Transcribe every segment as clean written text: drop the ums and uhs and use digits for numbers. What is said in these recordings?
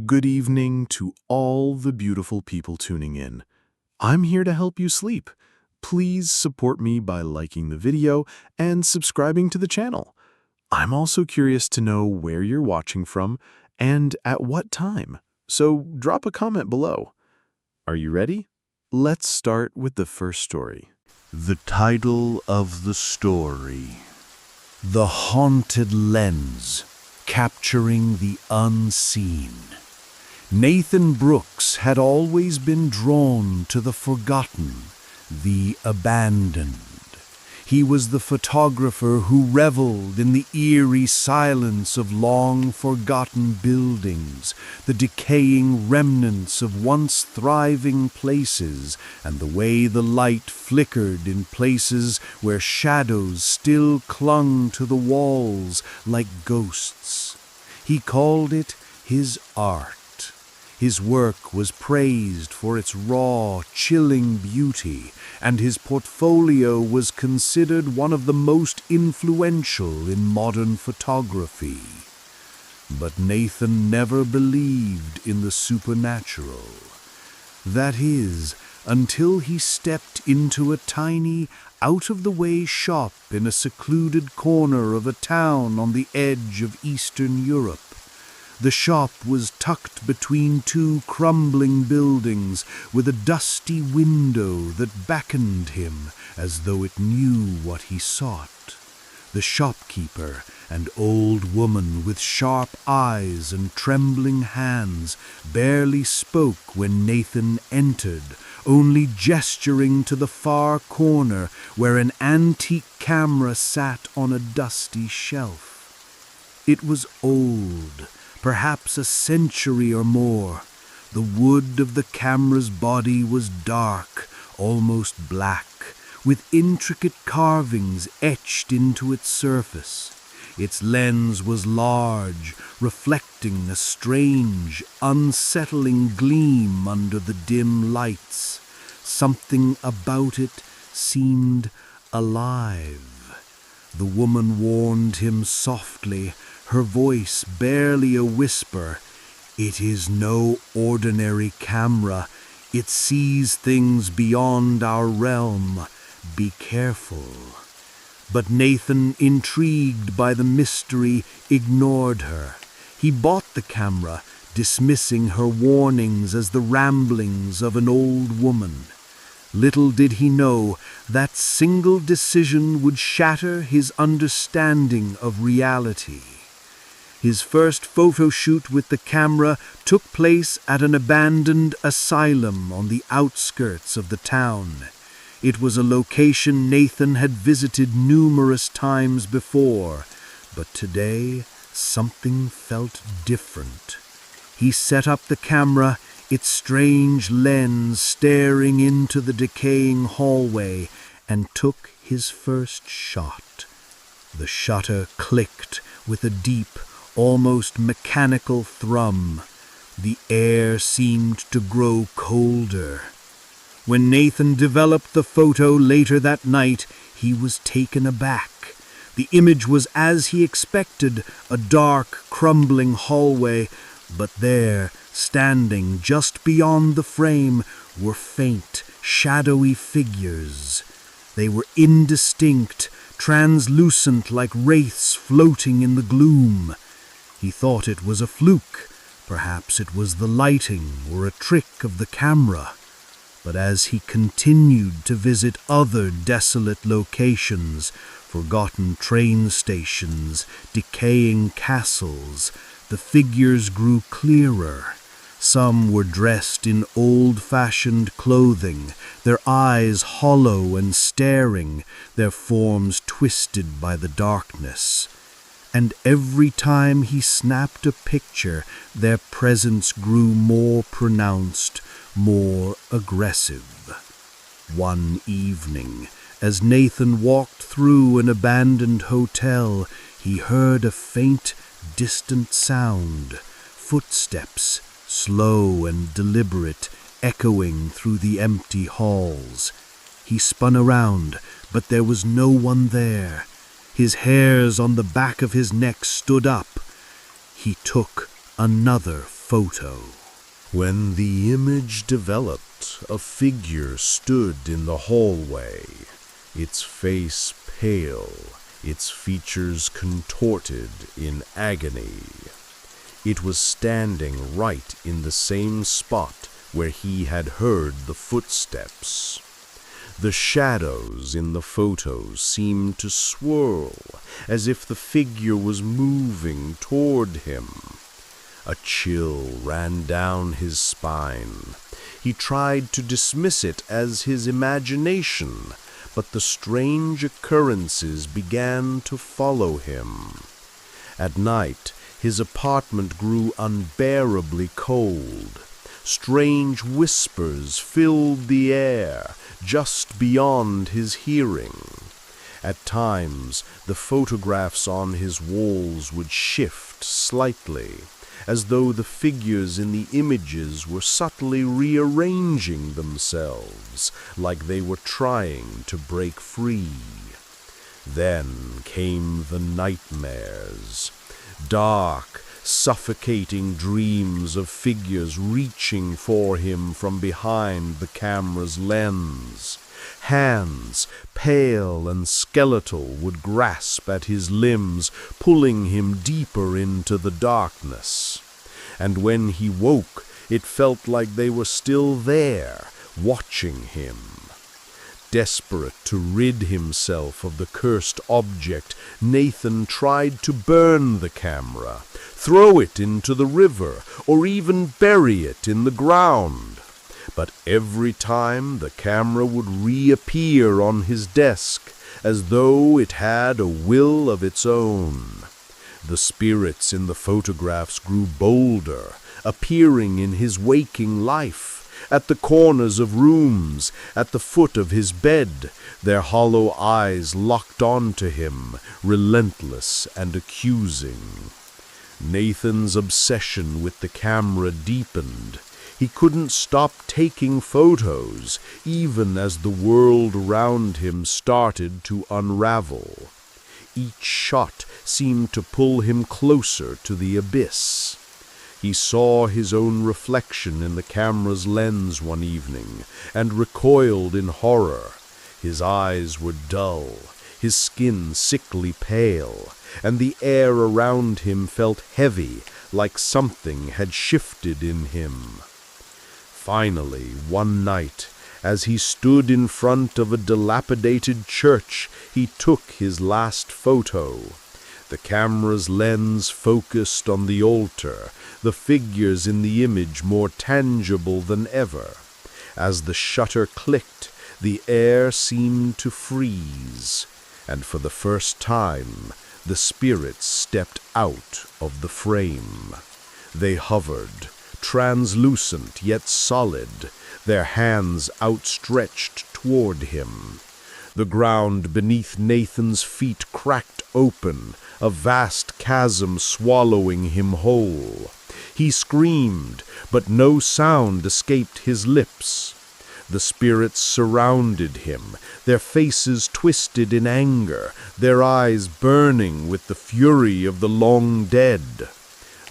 Good evening to all the beautiful people tuning in. I'm here to help you sleep. Please support me by liking the video and subscribing to the channel. I'm also curious to know where you're watching from and at what time, so drop a comment below. Are you ready? Let's start with the first story. The title of the story: The Haunted Lens, Capturing the Unseen. Nathan Brooks had always been drawn to the forgotten, the abandoned. He was the photographer who reveled in the eerie silence of long-forgotten buildings, the decaying remnants of once thriving places, and the way the light flickered in places where shadows still clung to the walls like ghosts. He called it his art. His work was praised for its raw, chilling beauty, and his portfolio was considered one of the most influential in modern photography. But Nathan never believed in the supernatural. That is, until he stepped into a tiny, out-of-the-way shop in a secluded corner of a town on the edge of Eastern Europe. The shop was tucked between two crumbling buildings with a dusty window that beckoned him as though it knew what he sought. The shopkeeper, an old woman with sharp eyes and trembling hands, barely spoke when Nathan entered, only gesturing to the far corner where an antique camera sat on a dusty shelf. It was old, perhaps a century or more. The wood of the camera's body was dark, almost black, with intricate carvings etched into its surface. Its lens was large, reflecting a strange, unsettling gleam under the dim lights. Something about it seemed alive. The woman warned him softly, her voice barely a whisper. "It is no ordinary camera. It sees things beyond our realm. Be careful." But Nathan, intrigued by the mystery, ignored her. He bought the camera, dismissing her warnings as the ramblings of an old woman. Little did he know that single decision would shatter his understanding of reality. His first photo shoot with the camera took place at an abandoned asylum on the outskirts of the town. It was a location Nathan had visited numerous times before, but today something felt different. He set up the camera, its strange lens staring into the decaying hallway, and took his first shot. The shutter clicked with a deep, almost mechanical thrum. The air seemed to grow colder. When Nathan developed the photo later that night, he was taken aback. The image was as he expected, a dark, crumbling hallway, but there, standing just beyond the frame, were faint, shadowy figures. They were indistinct, translucent like wraiths floating in the gloom. He thought it was a fluke. Perhaps it was the lighting or a trick of the camera. But as he continued to visit other desolate locations, forgotten train stations, decaying castles, the figures grew clearer. Some were dressed in old-fashioned clothing, their eyes hollow and staring, their forms twisted by the darkness. And every time he snapped a picture, their presence grew more pronounced, more aggressive. One evening, as Nathan walked through an abandoned hotel, he heard a faint, distant sound, footsteps, slow and deliberate, echoing through the empty halls. He spun around, but there was no one there. His hairs on the back of his neck stood up. He took another photo. When the image developed, a figure stood in the hallway, its face pale, its features contorted in agony. It was standing right in the same spot where he had heard the footsteps. The shadows in the photos seemed to swirl, as if the figure was moving toward him. A chill ran down his spine. He tried to dismiss it as his imagination, but the strange occurrences began to follow him. At night, his apartment grew unbearably cold. Strange whispers filled the air just beyond his hearing. At times, the photographs on his walls would shift slightly, as though the figures in the images were subtly rearranging themselves, like they were trying to break free. Then came the nightmares. Dark, suffocating dreams of figures reaching for him from behind the camera's lens. Hands, pale and skeletal, would grasp at his limbs, pulling him deeper into the darkness. And when he woke, it felt like they were still there, watching him. Desperate to rid himself of the cursed object, Nathan tried to burn the camera, throw it into the river, or even bury it in the ground. But every time the camera would reappear on his desk, as though it had a will of its own. The spirits in the photographs grew bolder, appearing in his waking life, at the corners of rooms, at the foot of his bed, their hollow eyes locked onto him, relentless and accusing. Nathan's obsession with the camera deepened. He couldn't stop taking photos, even as the world around him started to unravel. Each shot seemed to pull him closer to the abyss. He saw his own reflection in the camera's lens one evening, and recoiled in horror. His eyes were dull, his skin sickly pale, and the air around him felt heavy, like something had shifted in him. Finally, one night, as he stood in front of a dilapidated church, he took his last photo. The camera's lens focused on the altar, the figures in the image more tangible than ever. As the shutter clicked, the air seemed to freeze, and for the first time, the spirits stepped out of the frame. They hovered, translucent yet solid, their hands outstretched toward him. The ground beneath Nathan's feet cracked open, a vast chasm swallowing him whole. He screamed, but no sound escaped his lips. The spirits surrounded him, their faces twisted in anger, their eyes burning with the fury of the long dead.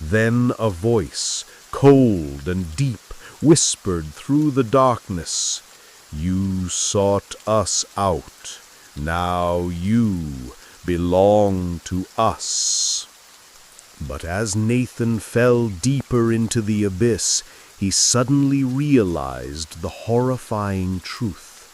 Then a voice, cold and deep, whispered through the darkness, "You sought us out. Now you belong to us." But as Nathan fell deeper into the abyss, he suddenly realized the horrifying truth.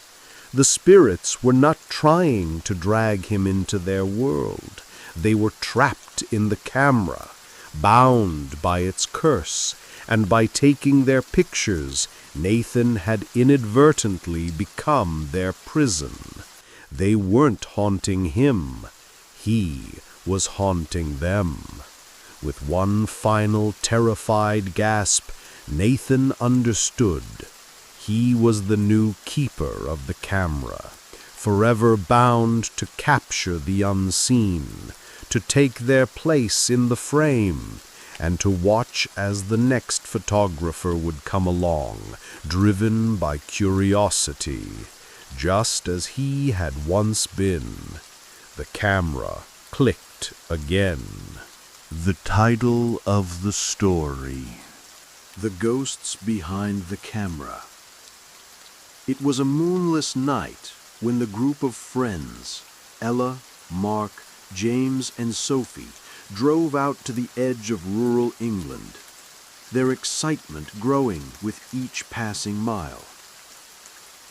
The spirits were not trying to drag him into their world. They were trapped in the camera, bound by its curse, and by taking their pictures, Nathan had inadvertently become their prison. They weren't haunting him. He was haunting them. With one final terrified gasp, Nathan understood. He was the new keeper of the camera, forever bound to capture the unseen, to take their place in the frame, and to watch as the next photographer would come along, driven by curiosity, just as he had once been. The camera clicked again. The title of the story: The Ghosts Behind the Camera. It was a moonless night when the group of friends, Ella, Mark, James, and Sophie, drove out to the edge of rural England, their excitement growing with each passing mile.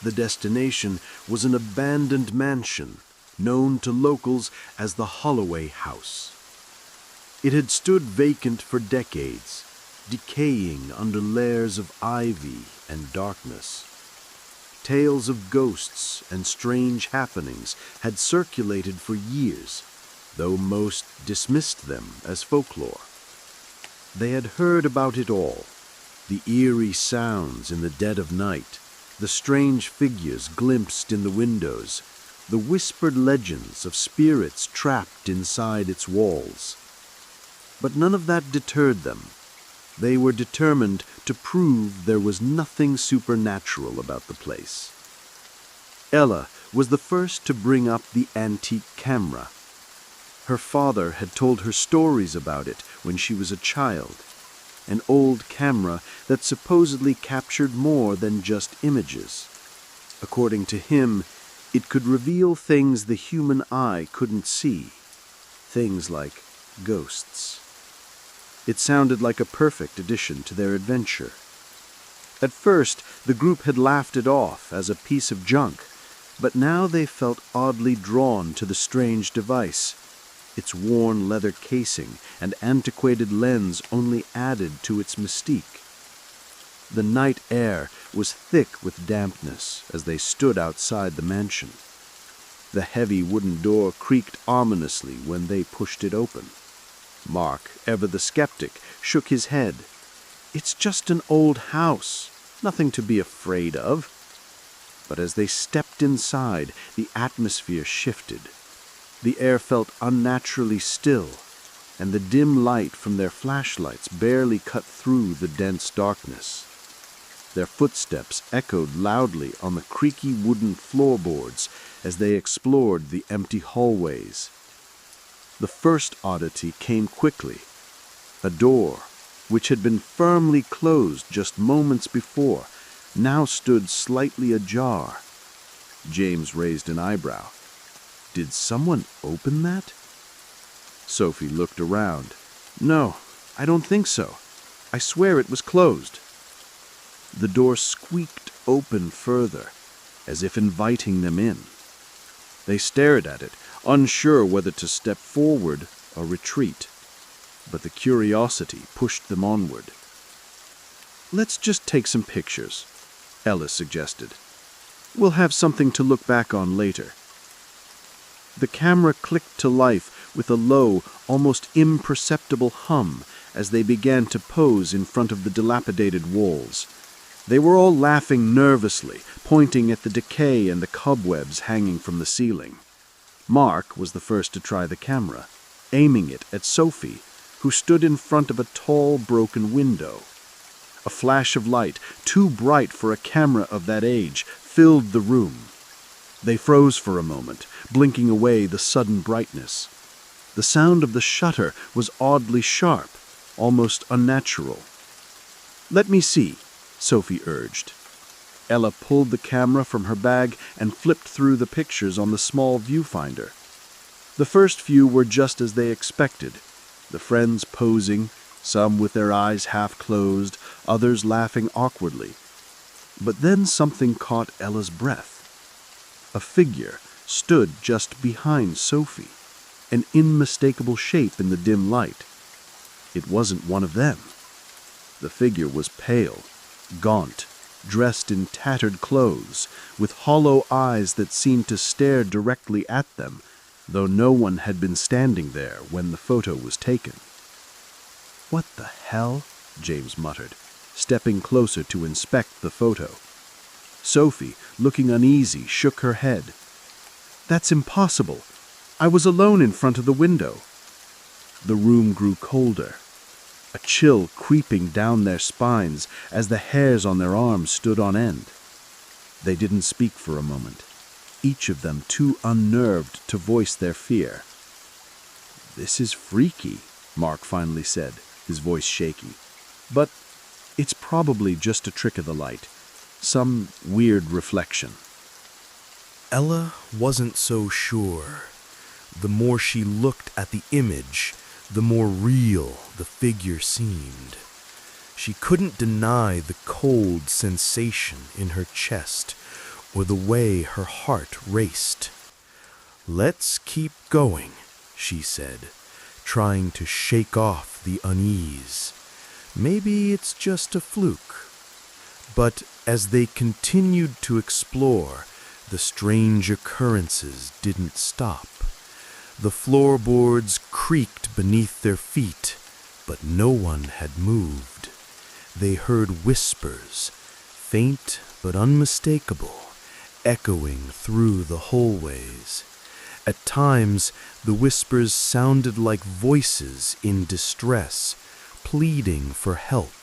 The destination was an abandoned mansion known to locals as the Holloway House. It had stood vacant for decades, decaying under layers of ivy and darkness. Tales of ghosts and strange happenings had circulated for years, though most dismissed them as folklore. They had heard about it all: the eerie sounds in the dead of night, the strange figures glimpsed in the windows, the whispered legends of spirits trapped inside its walls. But none of that deterred them. They were determined to prove there was nothing supernatural about the place. Ella was the first to bring up the antique camera. Her father had told her stories about it when she was a child, an old camera that supposedly captured more than just images. According to him, it could reveal things the human eye couldn't see, things like ghosts. It sounded like a perfect addition to their adventure. At first, the group had laughed it off as a piece of junk, but now they felt oddly drawn to the strange device. Its worn leather casing and antiquated lens only added to its mystique. The night air was thick with dampness as they stood outside the mansion. The heavy wooden door creaked ominously when they pushed it open. Mark, ever the skeptic, shook his head. "It's just an old house, nothing to be afraid of." But as they stepped inside, the atmosphere shifted. The air felt unnaturally still, and the dim light from their flashlights barely cut through the dense darkness. Their footsteps echoed loudly on the creaky wooden floorboards as they explored the empty hallways. The first oddity came quickly. A door, which had been firmly closed just moments before, now stood slightly ajar. James raised an eyebrow. Did someone open that? Sophie looked around. "No, I don't think so. I swear it was closed." The door squeaked open further, as if inviting them in. They stared at it, unsure whether to step forward or retreat. But the curiosity pushed them onward. "Let's just take some pictures," Ella suggested. "We'll have something to look back on later." The camera clicked to life with a low, almost imperceptible hum as they began to pose in front of the dilapidated walls. They were all laughing nervously, pointing at the decay and the cobwebs hanging from the ceiling. Mark was the first to try the camera, aiming it at Sophie, who stood in front of a tall, broken window. A flash of light, too bright for a camera of that age, filled the room. They froze for a moment, blinking away the sudden brightness. The sound of the shutter was oddly sharp, almost unnatural. "Let me see," Sophie urged. Ella pulled the camera from her bag and flipped through the pictures on the small viewfinder. The first few were just as they expected, the friends posing, some with their eyes half closed, others laughing awkwardly. But then something caught Ella's breath. A figure stood just behind Sophie, an unmistakable shape in the dim light. It wasn't one of them. The figure was pale, gaunt, dressed in tattered clothes, with hollow eyes that seemed to stare directly at them, though no one had been standing there when the photo was taken. "What the hell?" James muttered, stepping closer to inspect the photo. Sophie, looking uneasy, shook her head. "That's impossible. I was alone in front of the window." The room grew colder, a chill creeping down their spines as the hairs on their arms stood on end. They didn't speak for a moment, each of them too unnerved to voice their fear. "This is freaky," Mark finally said, his voice shaky. "But It's probably just a trick of the light. Some weird reflection. Ella wasn't so sure. The more she looked at the image, the more real the figure seemed. She couldn't deny the cold sensation in her chest or the way her heart raced. "Let's keep going," she said, trying to shake off the unease. "Maybe it's just a fluke." But as they continued to explore, the strange occurrences didn't stop. The floorboards creaked beneath their feet, but no one had moved. They heard whispers, faint but unmistakable, echoing through the hallways. At times, the whispers sounded like voices in distress, pleading for help.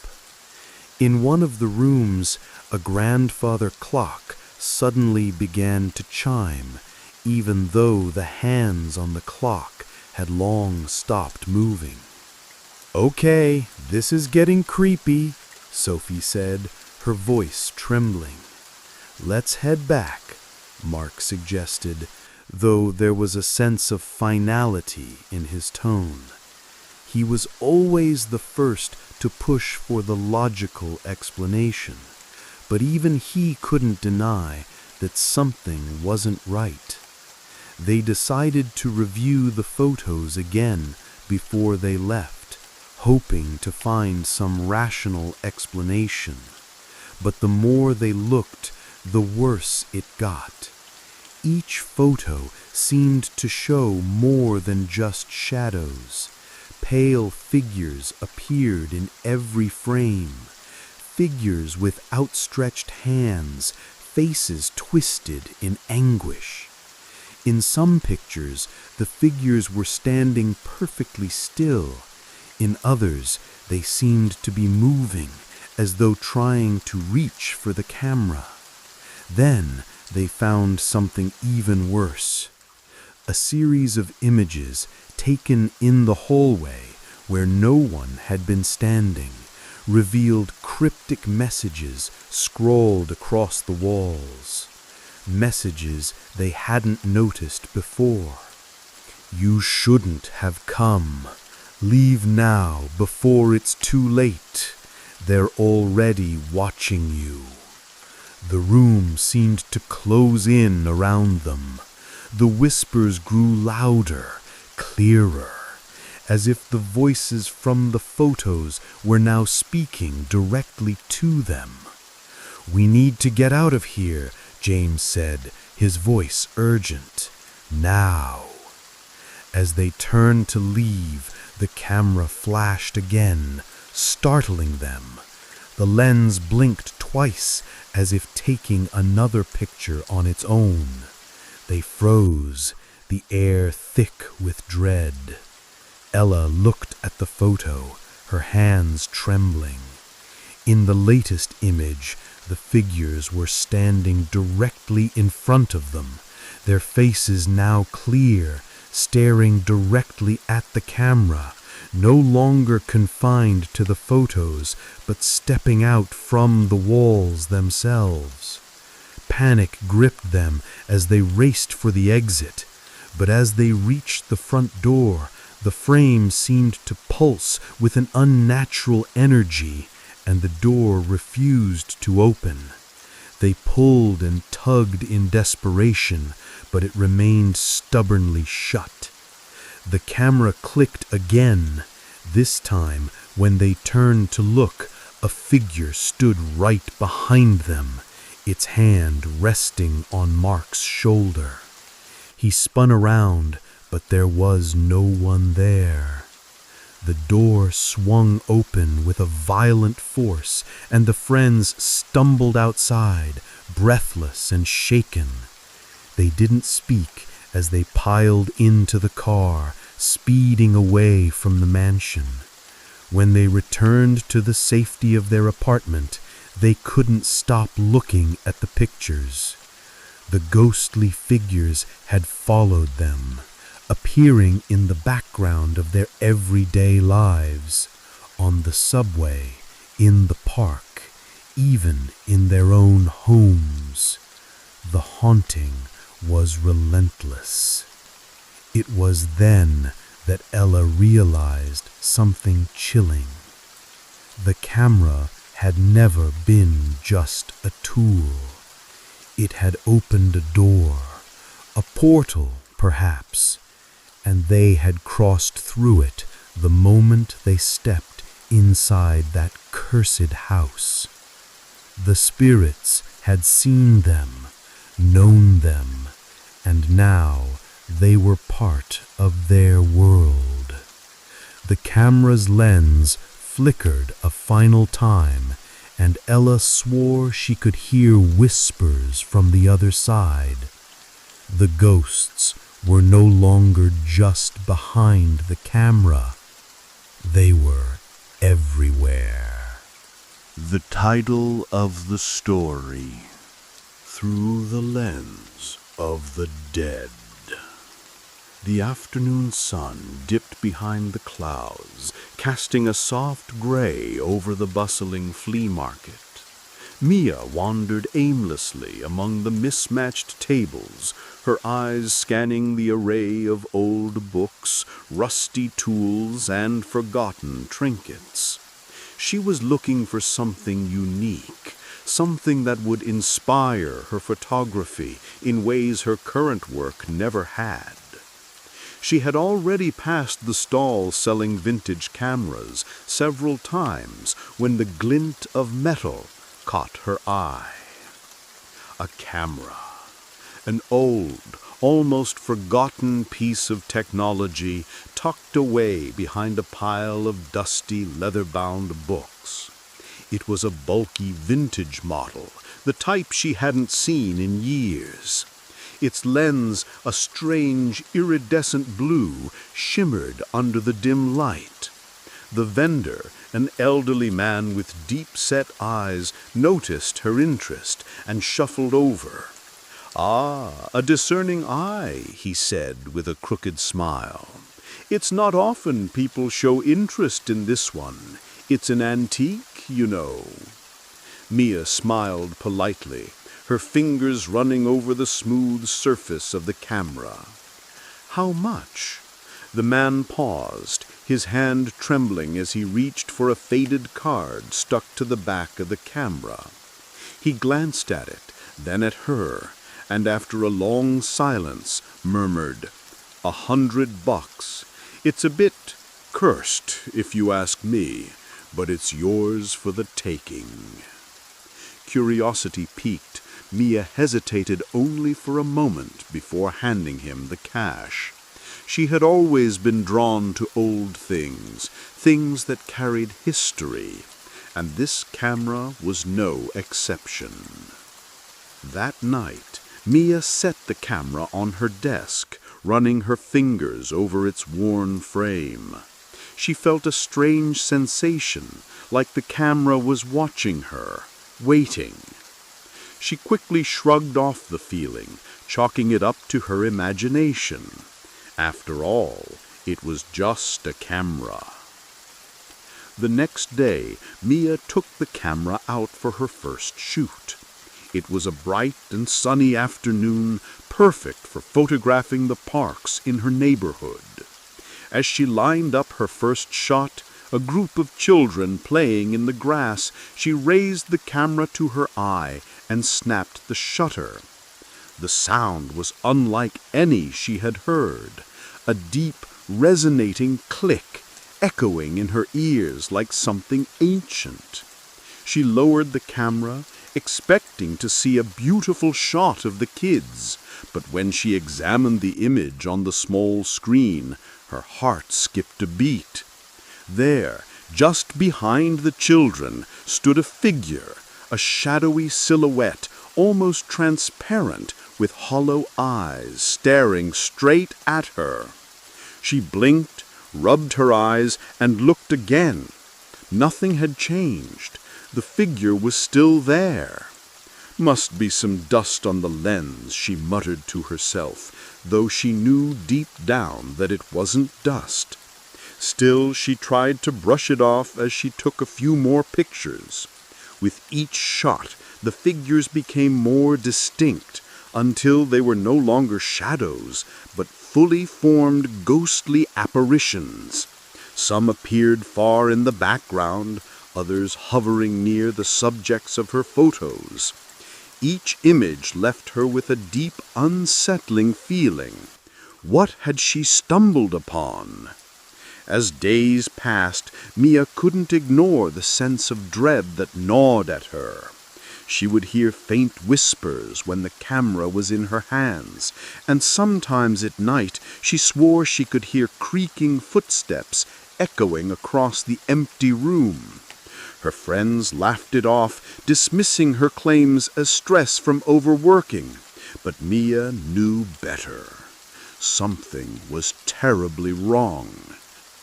In one of the rooms, a grandfather clock suddenly began to chime, even though the hands on the clock had long stopped moving. "Okay, this is getting creepy," Sophie said, her voice trembling. "Let's head back," Mark suggested, though there was a sense of finality in his tone. He was always the first to push for the logical explanation, but even he couldn't deny that something wasn't right. They decided to review the photos again before they left, hoping to find some rational explanation. But the more they looked, the worse it got. Each photo seemed to show more than just shadows. Pale figures appeared in every frame, figures with outstretched hands, faces twisted in anguish. In some pictures, the figures were standing perfectly still. In others, they seemed to be moving, as though trying to reach for the camera. Then they found something even worse. A series of images taken in the hallway where no one had been standing revealed cryptic messages scrawled across the walls. Messages they hadn't noticed before. "You shouldn't have come. Leave now before it's too late. They're already watching you." The room seemed to close in around them. The whispers grew louder, clearer, as if the voices from the photos were now speaking directly to them. "We need to get out of here," James said, his voice urgent. "Now." As they turned to leave, the camera flashed again, startling them. The lens blinked twice, as if taking another picture on its own. They froze, the air thick with dread. Ella looked at the photo, her hands trembling. In the latest image, the figures were standing directly in front of them, their faces now clear, staring directly at the camera, no longer confined to the photos, but stepping out from the walls themselves. Panic gripped them as they raced for the exit, but as they reached the front door, the frame seemed to pulse with an unnatural energy, and the door refused to open. They pulled and tugged in desperation, but it remained stubbornly shut. The camera clicked again. This time, when they turned to look, a figure stood right behind them, its hand resting on Mark's shoulder. He spun around, but there was no one there. The door swung open with a violent force, and the friends stumbled outside, breathless and shaken. They didn't speak as they piled into the car, speeding away from the mansion. When they returned to the safety of their apartment, they couldn't stop looking at the pictures. The ghostly figures had followed them, appearing in the background of their everyday lives, on the subway, in the park, even in their own homes. The haunting was relentless. It was then that Ella realized something chilling. The camera had never been just a tool. It had opened a door, a portal perhaps, and they had crossed through it the moment they stepped inside that cursed house. The spirits had seen them, known them, and now they were part of their world. The camera's lens flickered a final time, and Ella swore she could hear whispers from the other side. The ghosts were no longer just behind the camera. They were everywhere. The title of the story: Through the Lens of the Dead. The afternoon sun dipped behind the clouds, casting a soft gray over the bustling flea market. Mia wandered aimlessly among the mismatched tables, her eyes scanning the array of old books, rusty tools, and forgotten trinkets. She was looking for something unique, something that would inspire her photography in ways her current work never had. She had already passed the stall selling vintage cameras several times when the glint of metal caught her eye. A camera. An old, almost forgotten piece of technology tucked away behind a pile of dusty, leather-bound books. It was a bulky vintage model, the type she hadn't seen in years. Its lens, a strange, iridescent blue, shimmered under the dim light. The vendor, an elderly man with deep-set eyes, noticed her interest and shuffled over. "Ah, a discerning eye," he said with a crooked smile. "It's not often people show interest in this one. It's an antique, you know." Mia smiled politely, her fingers running over the smooth surface of the camera. "How much?" The man paused, his hand trembling as he reached for a faded card stuck to the back of the camera. He glanced at it, then at her, and after a long silence murmured, $100. It's a bit cursed, if you ask me, but it's yours for the taking." Curiosity piqued, Mia hesitated only for a moment before handing him the cash. She had always been drawn to old things, things that carried history, and this camera was no exception. That night, Mia set the camera on her desk, running her fingers over its worn frame. She felt a strange sensation, like the camera was watching her, waiting. She quickly shrugged off the feeling, chalking it up to her imagination. After all, it was just a camera. The next day, Mia took the camera out for her first shoot. It was a bright and sunny afternoon, perfect for photographing the parks in her neighborhood. As she lined up her first shot, a group of children playing in the grass, she raised the camera to her eye and snapped the shutter. The sound was unlike any she had heard, a deep, resonating click, echoing in her ears like something ancient. She lowered the camera, expecting to see a beautiful shot of the kids, but when she examined the image on the small screen, her heart skipped a beat. There, just behind the children, stood a figure, a shadowy silhouette, almost transparent, with hollow eyes staring straight at her. She blinked, rubbed her eyes, and looked again. Nothing had changed. The figure was still there. "Must be some dust on the lens," she muttered to herself, though she knew deep down that it wasn't dust. Still, she tried to brush it off as she took a few more pictures. With each shot, the figures became more distinct until they were no longer shadows, but fully formed ghostly apparitions. Some appeared far in the background, others hovering near the subjects of her photos. Each image left her with a deep, unsettling feeling. What had she stumbled upon? As days passed, Mia couldn't ignore the sense of dread that gnawed at her. She would hear faint whispers when the camera was in her hands, and sometimes at night she swore she could hear creaking footsteps echoing across the empty room. Her friends laughed it off, dismissing her claims as stress from overworking, but Mia knew better. Something was terribly wrong.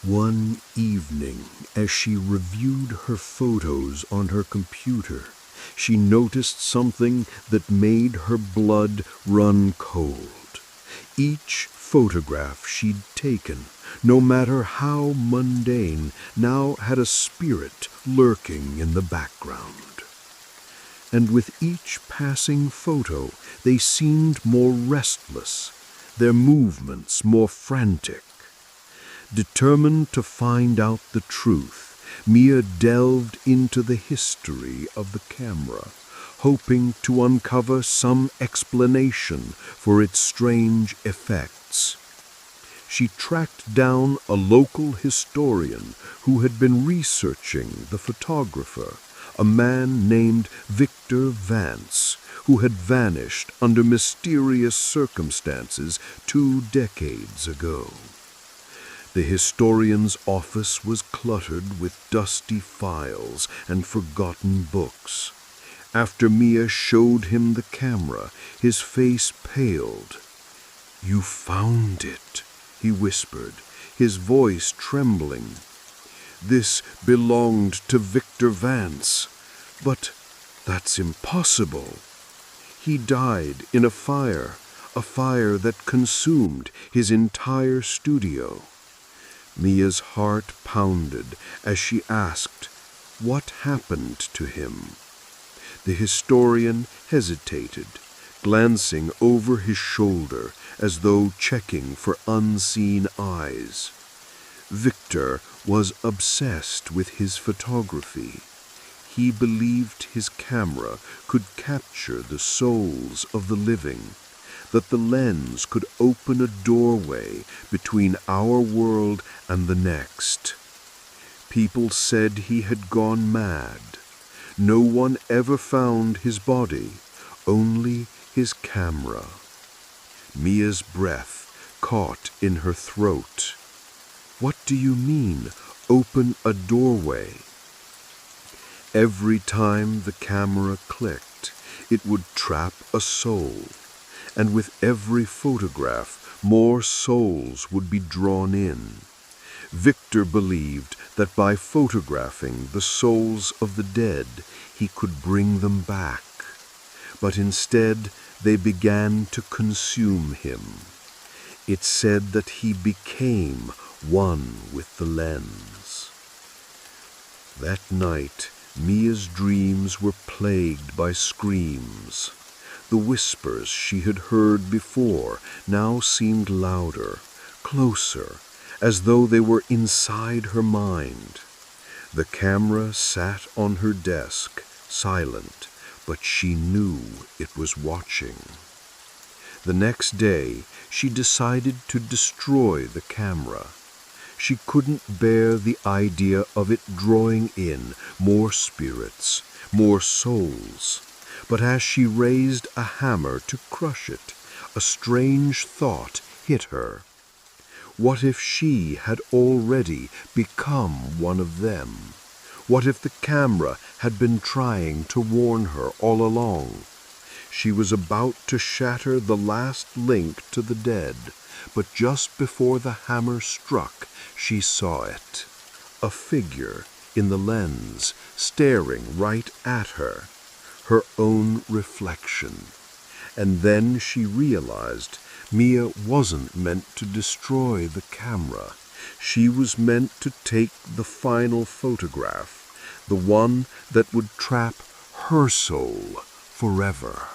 One evening, as she reviewed her photos on her computer, she noticed something that made her blood run cold. Each photograph she'd taken, no matter how mundane, now had a spirit lurking in the background. And with each passing photo, they seemed more restless, their movements more frantic. Determined to find out the truth, Mia delved into the history of the camera, hoping to uncover some explanation for its strange effects. She tracked down a local historian who had been researching the photographer, a man named Victor Vance, who had vanished under mysterious circumstances 2 decades ago. The historian's office was cluttered with dusty files and forgotten books. After Mia showed him the camera, his face paled. "You found it," he whispered, his voice trembling. "This belonged to Victor Vance. But that's impossible. He died in a fire that consumed his entire studio." Mia's heart pounded as she asked, "What happened to him?" The historian hesitated, glancing over his shoulder as though checking for unseen eyes. Victor was obsessed with his photography. He believed his camera could capture the souls of the living, that the lens could open a doorway between our world and the next. People said he had gone mad. No one ever found his body, only his camera. Mia's breath caught in her throat. "What do you mean, open a doorway?" Every time the camera clicked, it would trap a soul, and with every photograph, more souls would be drawn in. Victor believed that by photographing the souls of the dead, he could bring them back. But instead, they began to consume him. It said that he became one with the lens. That night, Mia's dreams were plagued by screams. The whispers she had heard before now seemed louder, closer, as though they were inside her mind. The camera sat on her desk, silent, but she knew it was watching. The next day, she decided to destroy the camera. She couldn't bear the idea of it drawing in more spirits, more souls. But as she raised a hammer to crush it, a strange thought hit her. What if she had already become one of them? What if the camera had been trying to warn her all along? She was about to shatter the last link to the dead, but just before the hammer struck, she saw it. A figure in the lens, staring right at her, her own reflection. And then she realized Mia wasn't meant to destroy the camera. She was meant to take the final photograph, the one that would trap her soul forever.